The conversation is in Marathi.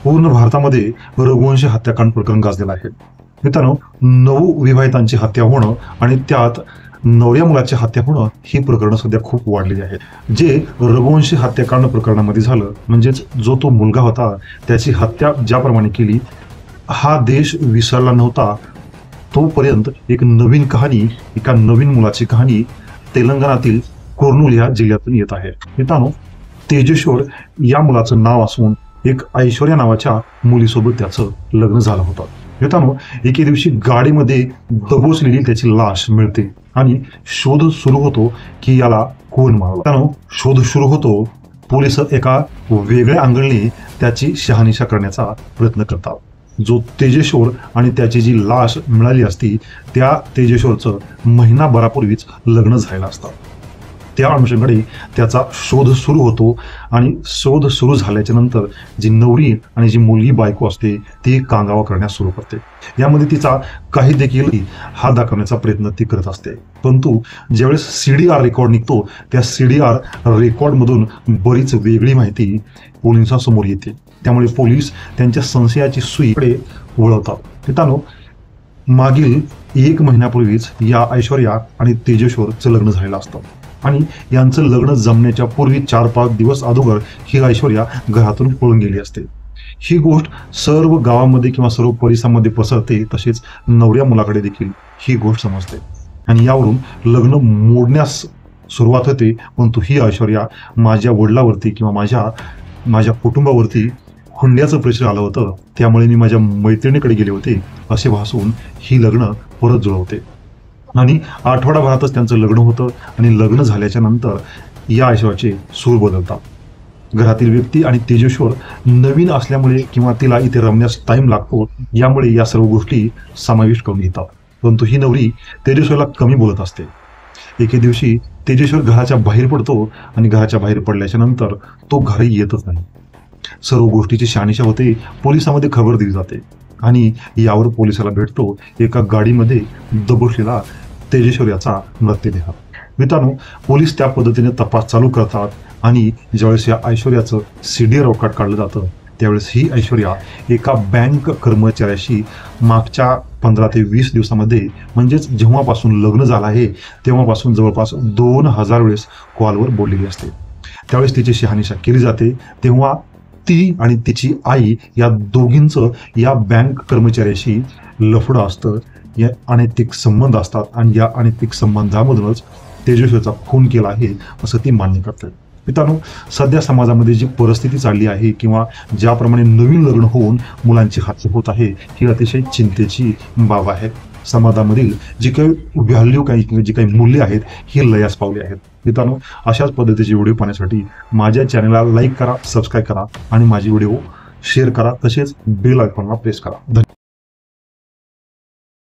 पूर्ण भारतामध्ये रघुवंशी हत्याकांड प्रकरण गाजलेलं आहे. मित्रांनो, नवविवाहितांची हत्या होणं आणि त्यात नवऱ्या मुलाची हत्या होणं ही प्रकरणं सध्या खूप वाढलेली आहेत. जे रघुवंशी हत्याकांड प्रकरणामध्ये झालं, म्हणजेच जो तो मुलगा होता त्याची हत्या ज्याप्रमाणे केली, हा देश विसरला नव्हता तोपर्यंत एक नवीन कहाणी, एका नवीन मुलाची कहाणी तेलंगणातील कुर्नूल या जिल्ह्यातून येत आहे. मित्रांनो, तेजेश्वर या मुलाचं नाव असून एक ऐश्वर्या नावाच्या मुलीसोबत त्याचं लग्न झालं होतं. मित्रांनो, एके दिवशी गाडीमध्ये दबोचलेली त्याची लाश मिळते आणि शोध सुरू होतो की याला कोण मारलं. मित्रांनो, शोध सुरू होतो. पोलिस एका वेगळ्या अँगलने त्याची शहानिशा करण्याचा प्रयत्न करतात. जो तेजेश्वर आणि त्याची जी लाश मिळाली असती त्या तेजेश्वरचं महिनाभरापूर्वीच लग्न झालेलं असतं. त्या अनुषंगाने त्याचा शोध सुरू होतो आणि शोध सुरू झाल्याच्या नंतर जी नवरी आणि जी मुलगी बायको असते ती कांगावा करण्यास सुरू करते. यामध्ये तिचा काही देखील हात दाखवण्याचा प्रयत्न ती करत असते. परंतु ज्यावेळेस CDR रेकॉर्ड निघतो त्या CDR रेकॉर्डमधून बरीच वेगळी माहिती पोलिसांसमोर येते. त्यामुळे पोलीस त्यांच्या संशयाची सुईकडे वळवतात. मित्रांनो, मागील 1 महिन्यापूर्वीच या ऐश्वर्या आणि तेजेश्वरचं लग्न झालेलं असतं आणि यांचं लग्न जमण्याच्या पूर्वी 4-5 दिवस अगोदर ही ऐश्वर्या घरातून पळून गेली असते. ही गोष्ट सर्व गावामध्ये किंवा सर्व परिसरामध्ये पसरते. तसेच नवऱ्या मुलाकडे देखील ही गोष्ट समजते आणि यावरून लग्न मोडण्यास सुरुवात होते. परंतु ही ऐश्वर्या माझ्या वडिलावरती किंवा माझ्या कुटुंबावरती हुंड्याचं प्रेशर आलं होतं, त्यामुळे मी माझ्या मैत्रिणीकडे गेले होते असे भासून ही लग्न परत जुळवते आणि आठवडाभरातच त्यांचं लग्न होतं आणि लग्न झाल्याच्या नंतर या ऐश्वर्याचे सूर बदलतात. घरातील व्यक्ती आणि तेजेश्वर नवीन असल्यामुळे किंवा तिला इथे रमण्यास टाइम लागतो, यामुळे या सर्व गोष्टी समाविष्ट करून घेतात. परंतु ही नवरी तेजेश्वरला कमी बोलत असते. एके दिवशी तेजेश्वर घराच्या बाहेर पडतो आणि घराच्या बाहेर पडल्याच्या नंतर तो घरी येतच नाही. सर्व गोष्टीची शहानिशा होते. पोलिसांमध्ये खबर दिली जाते आणि यावर पोलिसाला भेटतो एका गाडीमध्ये दबोचलेला तेजेश्वर मृतदेह. मित्रांनो, पोलीस त्या पद्धतीने तपास चालू करतात आणि ज्यावेळेस या ऐश्वर्याचं CDR रेकॉर्ड काढलं जातं त्यावेळेस ही ऐश्वर्या एका बँक कर्मचाऱ्याशी मागच्या 15 ते 20 दिवसामध्ये, म्हणजेच जेव्हापासून लग्न झालं आहे तेव्हापासून जवळपास 2000 वेळेस कॉलवर बोललेली असते. त्यावेळेस तिची शहानिशा केली जाते. तेव्हा ती आणि तिची आई या दोघींचं या बँक कर्मचाऱ्याशी लफडं असतं. या अनैतिक संबंध असतात आणि या अनैतिक संबंधामधूनच तेजस्वीचा खून केला आहे असं ती मान्य करते. मित्रांनो, सध्या समाजामध्ये जी परिस्थिती चालली आहे किंवा ज्याप्रमाणे नवीन लग्न होऊन मुलांची हत्या होत आहे ही अतिशय चिंतेची बाब आहे. समाजामधील जी काही व्हॅल्यू किंवा जी काही मूल्य आहेत ही लयास पावली आहेत. मित्रांनो, अशाच पद्धतीचे व्हिडिओ पाहण्यासाठी माझ्या चॅनलला लाईक करा, सबस्क्राईब करा आणि माझे व्हिडिओ शेअर करा. तसेच बेल आयकॉनला प्रेस करा. धन्यवाद.